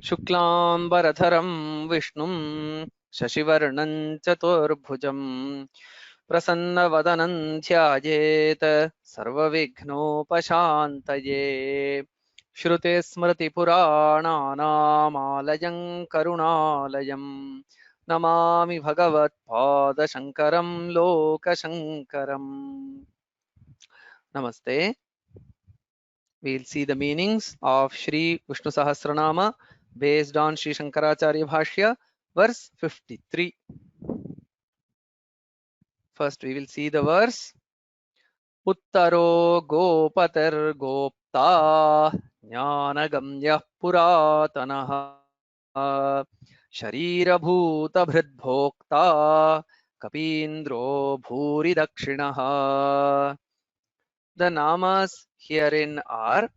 शुक्लांबरधरं विष्णुं शशिवर्णं चतुर्भुजं प्रसन्नवदनं ध्यायेत् सर्वविघ्नोपशान्तये। श्रुतिस्मृतिपुराणानामालयं करुणालयं Namami भगवत्पादशङ्करं लोकशङ्करम्। Namaste. We'll see the meanings of Shri Vishnu Sahasranama based on Shri Shankaracharya Bhashya, verse 53. First, we will see the verse. Uttaro Gopatar Gopta Jnanagamyah Puratanaha Sharira Bhuta Bhridbhokta Kapindro Bhuri Dakshinaha. The namas herein are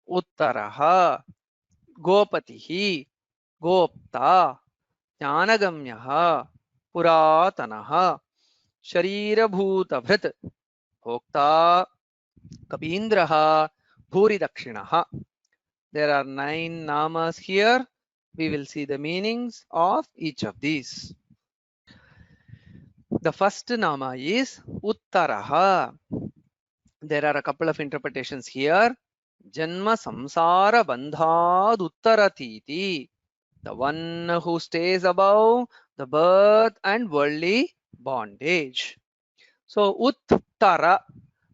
Uttaraha, Gopatihi, Gopta, Jnanagamyaha, Puratanaha, Sharirabhutabhrit, Bhokta, Kapindraha, Bhuridakshinaha. There are 9 namas here. We will see the meanings of each of these. The first nama is Uttaraha. There are a couple of interpretations here. Janma samsara bandhad uttaratiti. The one who stays above the birth and worldly bondage. So uttara.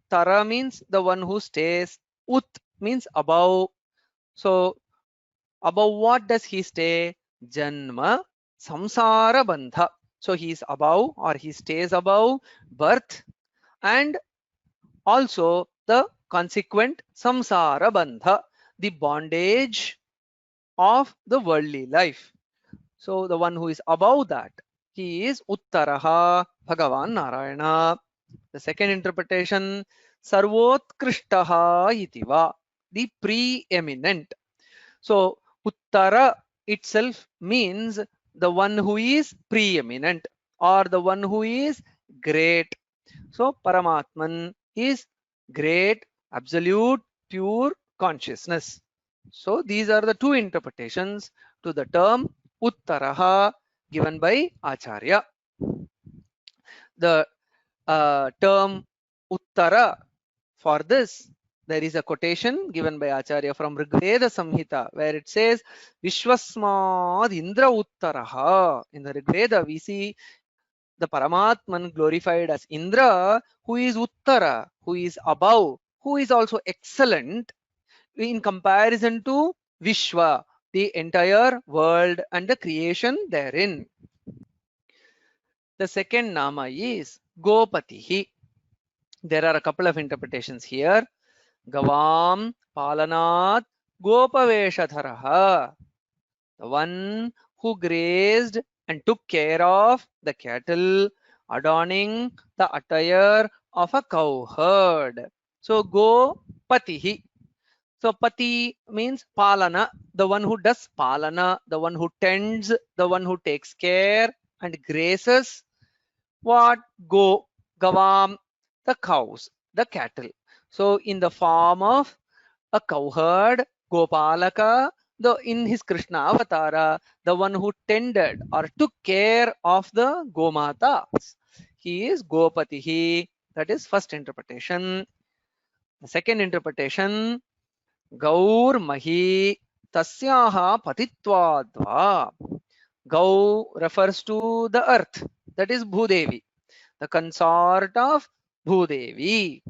Tara means the one who stays. Ut means above. So above what does he stay? Janma samsara bandha. So he is above, or he stays above birth and also the consequent samsara bandha, the bondage of the worldly life. So the one who is above that, he is Uttaraha, Bhagavan Narayana. The second interpretation, Sarvotkrishtah itiva, the preeminent. So Uttara itself means the one who is preeminent or the one who is great. So Paramatman is great, absolute, pure consciousness. So these are the two interpretations to the term Uttaraha given by Acharya. The term Uttara, for this there is a quotation given by Acharya from Rigveda Samhita where it says Vishwasmad Indra Uttaraha. In the Rigveda we see the Paramatman glorified as Indra, who is Uttara, who is above, who is also excellent in comparison to Vishwa, the entire world and the creation therein. The second nama is Gopatihi. There are a couple of interpretations here. Gavam Palanat Gopaveshatharaha. The one who grazed and took care of the cattle, adorning the attire of a cowherd. So Gopatihi. So Pati means Palana, the one who does Palana, the one who tends, the one who takes care and graces. What? Go, Gavam, the cows, the cattle. So in the form of a cowherd, Gopalaka, in his Krishna avatara, the one who tended or took care of the Gomatas. He is Gopatihi. That is first interpretation. The second interpretation, Gaur Mahi Tasyaha Patitvadva. Gau refers to the earth, that is Bhudevi, the consort of Bhudevi.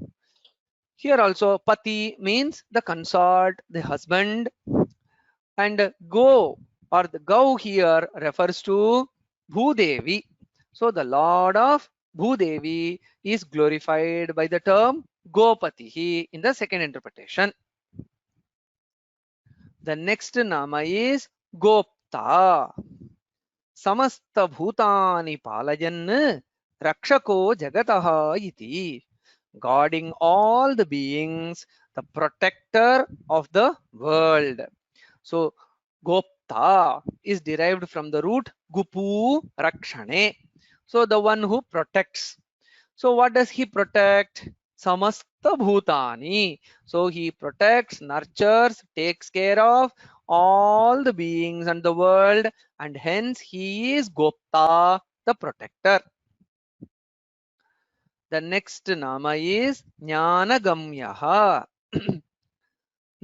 Here also Pati means the consort, the husband, and Go or the Gau here refers to Bhudevi. So the Lord of Bhudevi is glorified by the term Gopatihi in the second interpretation. The next nama is Gopta. Samasta bhutani palayan rakshako jagataha iti. Guarding all the beings, the protector of the world. So Gopta is derived from the root Gupu Rakshane. So the one who protects. So what does he protect? Samasta Bhutani. So he protects, nurtures, takes care of all the beings and the world, and hence he is Gopta, the protector. The next nama is Jnanagamyaha.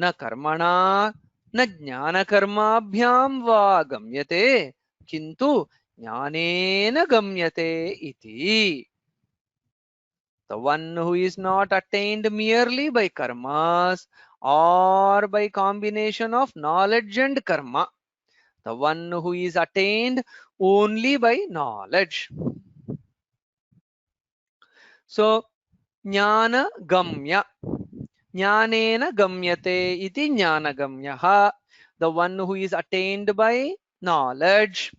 न कर्मणा न ज्ञानकर्माभ्यां वा गम्यते किंतु ज्ञानेन गम्यते इति. The one who is not attained merely by karmas or by combination of knowledge and karma. The one who is attained only by knowledge. So, jnana gamya. Jnanena gamyate iti jnanagamyaha. The one who is attained by knowledge.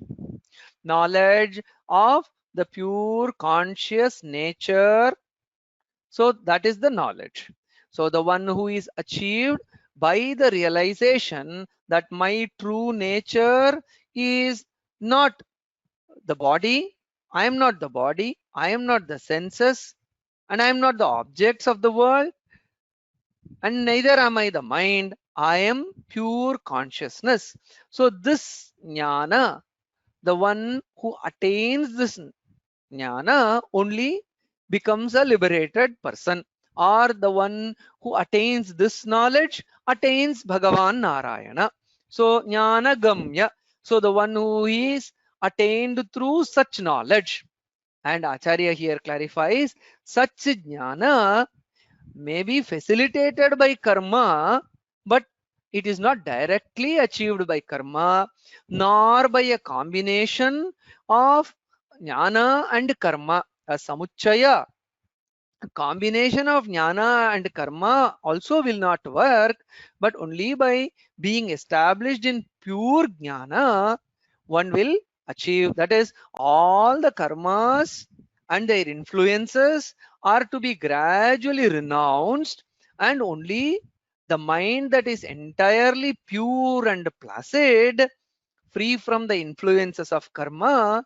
Knowledge of the pure conscious nature. So that is the knowledge. So the one who is achieved by the realization that my true nature is not the body, I am not the body, I am not the senses, and I am not the objects of the world, and neither am I the mind. I am pure consciousness. So this jnana, the one who attains this jnana only becomes a liberated person, or the one who attains this knowledge attains Bhagavan Narayana. So jnana gamya. So the one who is attained through such knowledge. And Acharya here clarifies, such jnana may be facilitated by karma, but it is not directly achieved by karma, nor by a combination of jnana and karma. A samuchaya, a combination of jnana and karma also will not work, but only by being established in pure jnana, one will achieve. That is, all the karmas and their influences are to be gradually renounced, and only the mind that is entirely pure and placid, free from the influences of karma,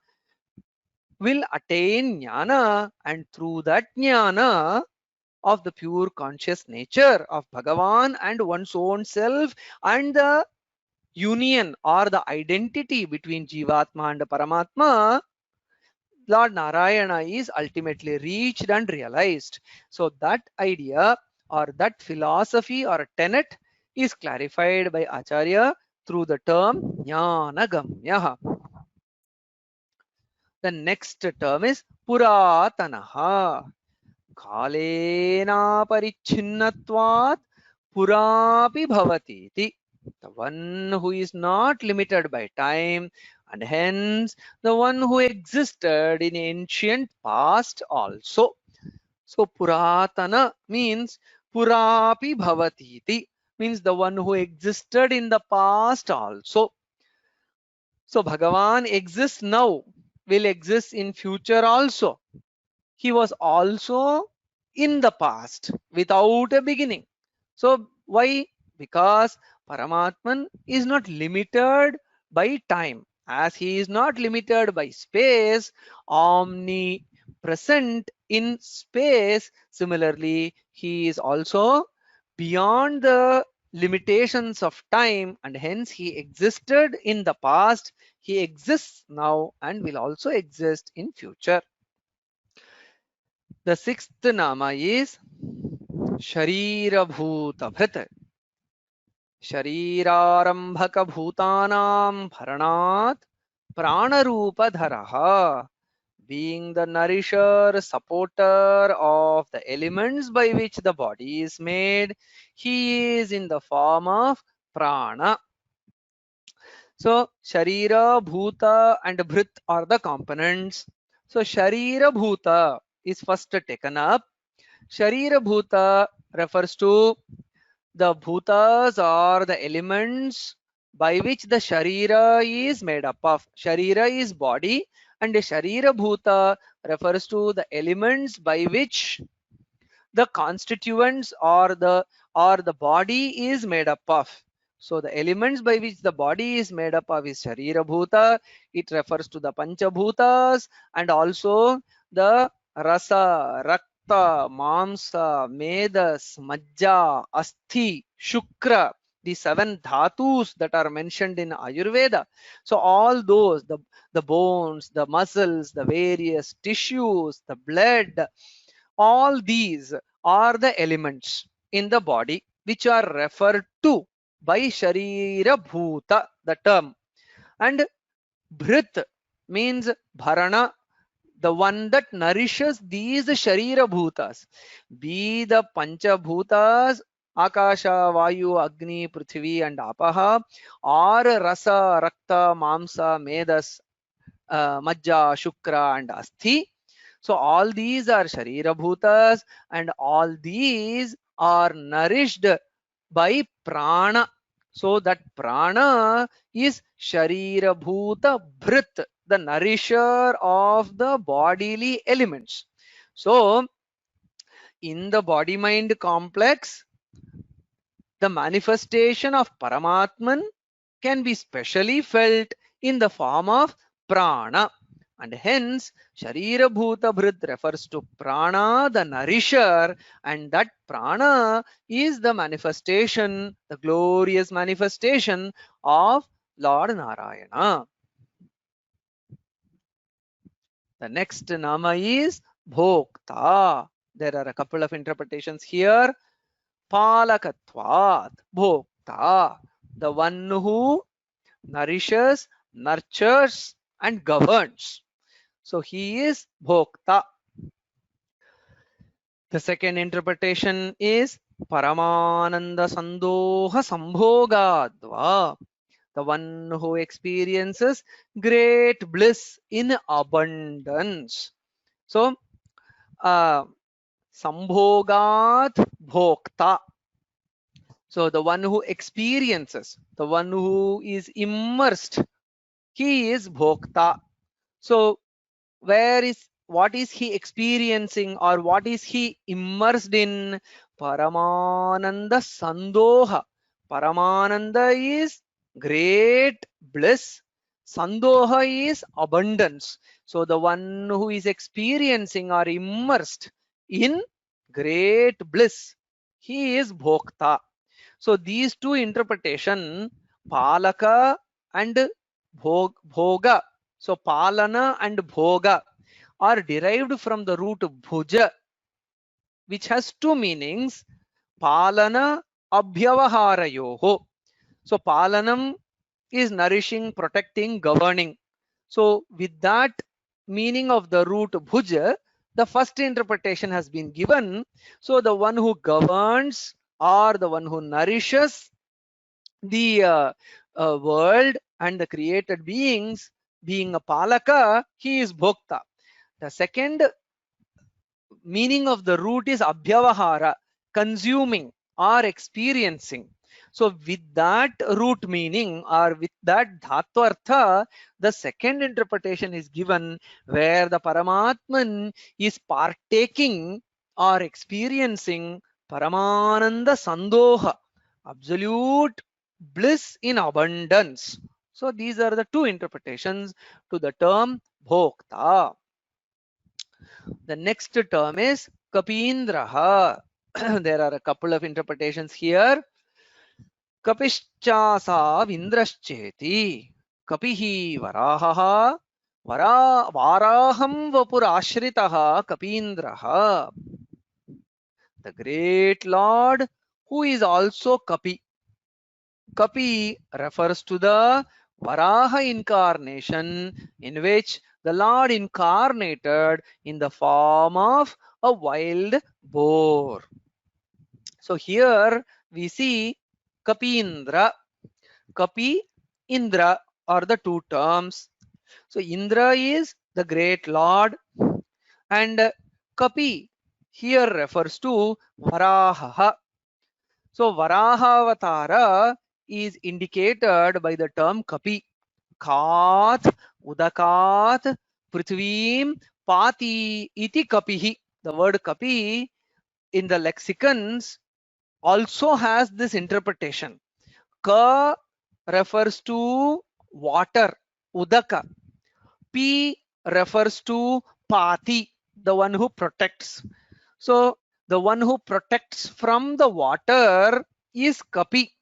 will attain jnana, and through that jnana of the pure conscious nature of Bhagavan and one's own self, and the union or the identity between Jivatma and Paramatma, Lord Narayana is ultimately reached and realized. So that idea or that philosophy or tenet is clarified by Acharya through the term Jnanagamyaha. The next term is Puratanaha. Kalena parichinnatvat purapi bhavati iti. The one who is not limited by time, and hence the one who existed in ancient past also. So Puratana means Purapi bhavati iti, means the one who existed in the past also. So Bhagavan exists now, will exist in future also. He was also in the past without a beginning. So why? Because Paramatman is not limited by time, as he is not limited by space, omnipresent in space. Similarly, he is also beyond the limitations of time, and hence he existed in the past, he exists now, and will also exist in future. The sixth nama is Sharira Bhuta Bhrit. Sharirarambhaka Bhutanam Bharanat Pranarupa Dharaha. Being the nourisher, supporter of the elements by which the body is made, he is in the form of prana. So Sharira, Bhuta and Bhrit are the components. So Sharira Bhuta is first taken up. Sharira Bhuta refers to the bhutas or the elements by which the Sharira is made up of. Sharira is body, and the Sharira Bhuta refers to the elements by which the constituents or the body is made up of. So the elements by which the body is made up of is Sharira Bhuta. It refers to the Panchabhutas, and also the Rasa, Rakta, Mamsa, Medas, Majja, Asthi, Shukra. the 7 dhatus that are mentioned in Ayurveda. So all those, the bones, the muscles, the various tissues, the blood, all these are the elements in the body which are referred to by Sharira Bhuta, the term. And Bhrit means Bharana, the one that nourishes these Sharira Bhutas, be the Pancha Bhutas, Akasha, Vayu, Agni, Prithvi, and Apaha, or Rasa, Rakta, Mamsa, Medas, Majja, Shukra, and Asthi. So all these are Sharira Bhutas, and all these are nourished by Prana. So that Prana is Sharira Bhuta Bhrit, the nourisher of the bodily elements. So in the body mind complex, the manifestation of Paramatman can be specially felt in the form of prana, and hence Sharira Bhuta Bhrit refers to prana, the nourisher, and that prana is the manifestation, the glorious manifestation of Lord Narayana. The next nama is Bhokta. There are a couple of interpretations here. Palakatvat, Bhokta, the one who nourishes, nurtures, and governs. So he is Bhokta. The second interpretation is Paramananda Sandoha Sambhogadva, the one who experiences great bliss in abundance. So, Sambhogat Bhokta. So the one who experiences, the one who is immersed, he is Bhokta. So what is he experiencing, or what is he immersed in? Paramananda Sandoha. Paramananda is great bliss. Sandoha is abundance. So the one who is experiencing or immersed in great bliss, he is Bhokta. So these two interpretation, Palaka and Bhoga. So Palana and Bhoga are derived from the root Bhuja, which has two meanings. Palana Abhyavaharayoho. So Palanam is nourishing, protecting, governing. So with that meaning of the root Bhuja, the first interpretation has been given. So the one who governs, or the one who nourishes the world and the created beings, being a Palaka, he is Bhokta. The second meaning of the root is Abhyavahara, consuming or experiencing. So with that root meaning, or with that Dhatvartha, the second interpretation is given, where the Paramatman is partaking or experiencing Paramananda Sandoha, absolute bliss in abundance. So these are the two interpretations to the term Bhokta. The next term is Kapindraha. There are a couple of interpretations here. Kapischasa Vindrascheti. Kapihi Varahaha. Varaham Vapurashritaha Kapindraha. The great Lord who is also Kapi. Kapi refers to the Varaha incarnation, in which the Lord incarnated in the form of a wild boar. So here we see Kapindra. Kapi, Indra are the two terms. So Indra is the great Lord, and Kapi here refers to Varaha. So Varahavatara is indicated by the term Kapi. Khat, Udakat, Prithvim, Pati, iti Kapihi. The word Kapi in the lexicons also has this interpretation. Ka refers to water, Udaka. P refers to Pati, the one who protects. So the one who protects from the water is Kapi.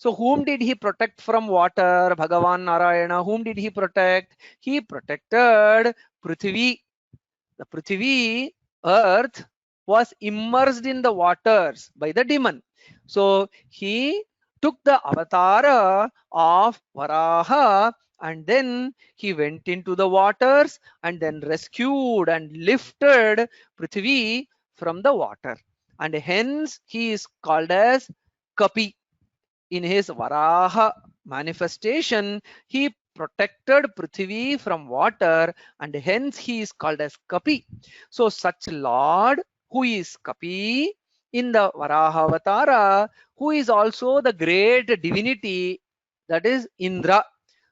So whom did he protect from water? Bhagavan Narayana. Whom did he protect? He protected Prithvi. The Prithvi, earth, was immersed in the waters by the demon. So he took the avatara of Varaha, and then he went into the waters and then rescued and lifted Prithvi from the water. And hence he is called as Kapi. In his Varaha manifestation, he protected Prithvi from water, and hence he is called as Kapi. So such Lord who is Kapi in the Varaha Avatara, who is also the great divinity, that is Indra.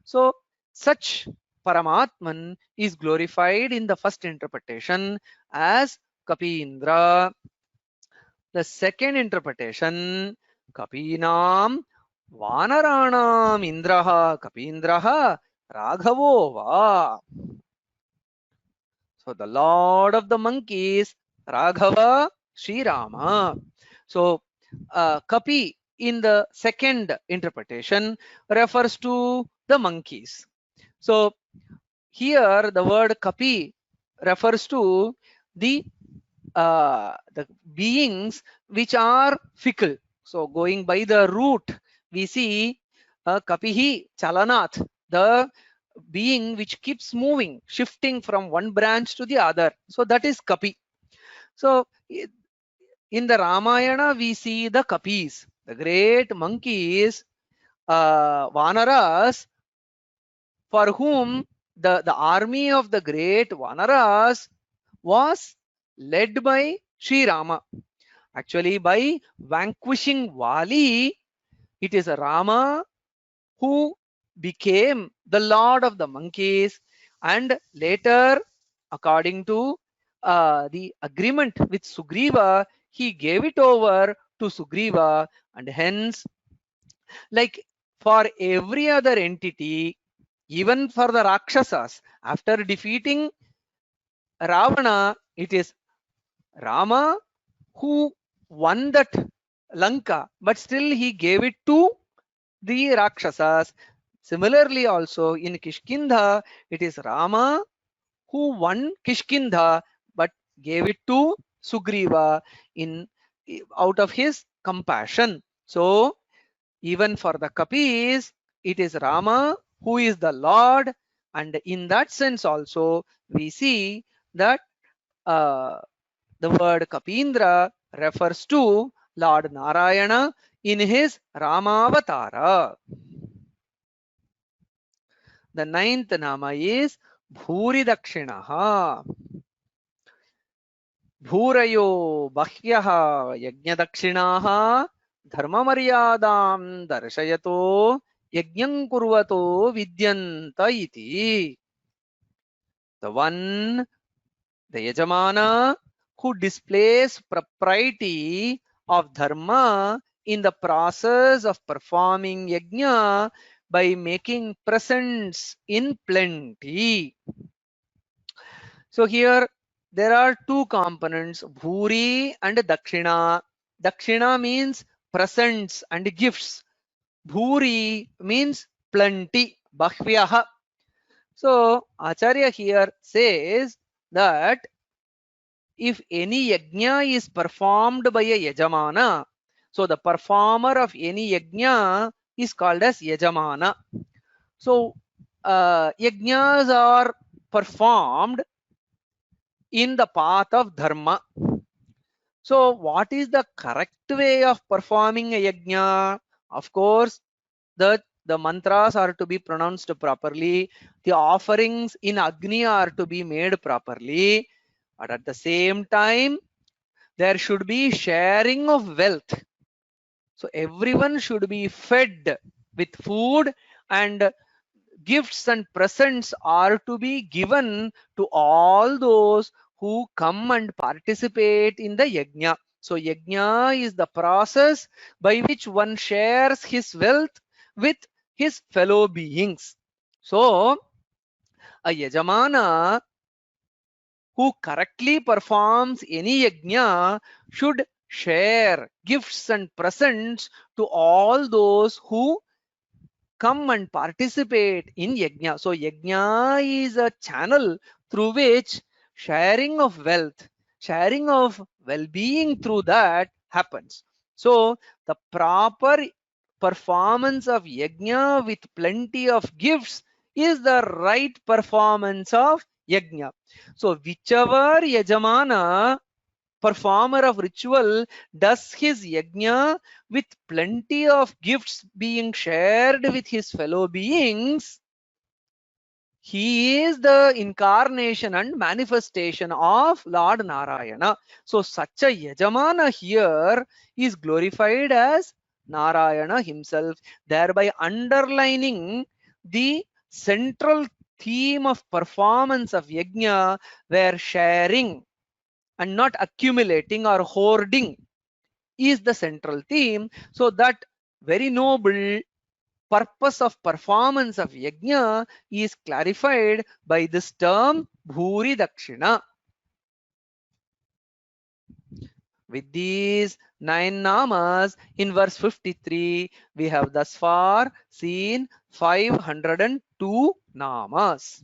So such Paramatman is glorified in the first interpretation as Kapi Indra. The second interpretation, Kapinam Vanaranam Indraha Kapindraha Raghavo Va. So the Lord of the monkeys, Raghava Sri Rama. So Kapi in the second interpretation refers to the monkeys. So here the word Kapi refers to the beings which are fickle. So going by the root, we see Kapihi Chalanat, the being which keeps moving, shifting from one branch to the other. So that is Kapi. So in the Ramayana, we see the Kapis, the great monkeys, Vanaras, for whom the army of the great Vanaras was led by Sri Rama. Actually, by vanquishing Vali, it is Rama who became the lord of the monkeys, and later, according to the agreement with Sugriva, he gave it over to Sugriva, and hence, like for every other entity, even for the Rakshasas, after defeating Ravana, it is Rama who won that Lanka, but still he gave it to the Rakshasas. Similarly, also in Kishkindha, it is Rama who won Kishkindha, but gave it to Sugriva in out of his compassion. So even for the Kapis, it is Rama who is the Lord, and in that sense also we see that the word Kapindra refers to Lord Narayana in his Ramavatara. The ninth nama is Bhuri Dakshinaha. Bhurayo Bahyah Yajnadakshinaha Dharma Maryadam Darshayato Yajnam Kurvato Vidyanta iti. The one, the Yajamana, who displays propriety of dharma in the process of performing yajna by making presents in plenty. So here there are two components, Bhuri and Dakshina. Dakshina means presents and gifts. Bhuri means plenty, Bahvyaha. So Acharya here says that if any yajna is performed by a yajamana, so the performer of any yajna is called as yajamana. So yajnas are performed in the path of dharma. So what is the correct way of performing a yajna? Of course, the mantras are to be pronounced properly, the offerings in Agni are to be made properly, but at the same time, there should be sharing of wealth. So everyone should be fed with food, and gifts and presents are to be given to all those who come and participate in the yajna. So yajna is the process by which one shares his wealth with his fellow beings. So a yajamana who correctly performs any yajna should share gifts and presents to all those who come and participate in yajna. So yajna is a channel through which sharing of wealth, sharing of well-being through that happens. So the proper performance of yajna with plenty of gifts is the right performance of yajna. So whichever yajamana, performer of ritual, does his yajna with plenty of gifts being shared with his fellow beings, he is the incarnation and manifestation of Lord Narayana. So such a yajamana here is glorified as Narayana himself, thereby underlining the central theme of performance of yajna, where sharing and not accumulating or hoarding is the central theme. So that very noble purpose of performance of yajna is clarified by this term bhuri dakshina. With these 9 namas in verse 53, we have thus far seen 502 namas.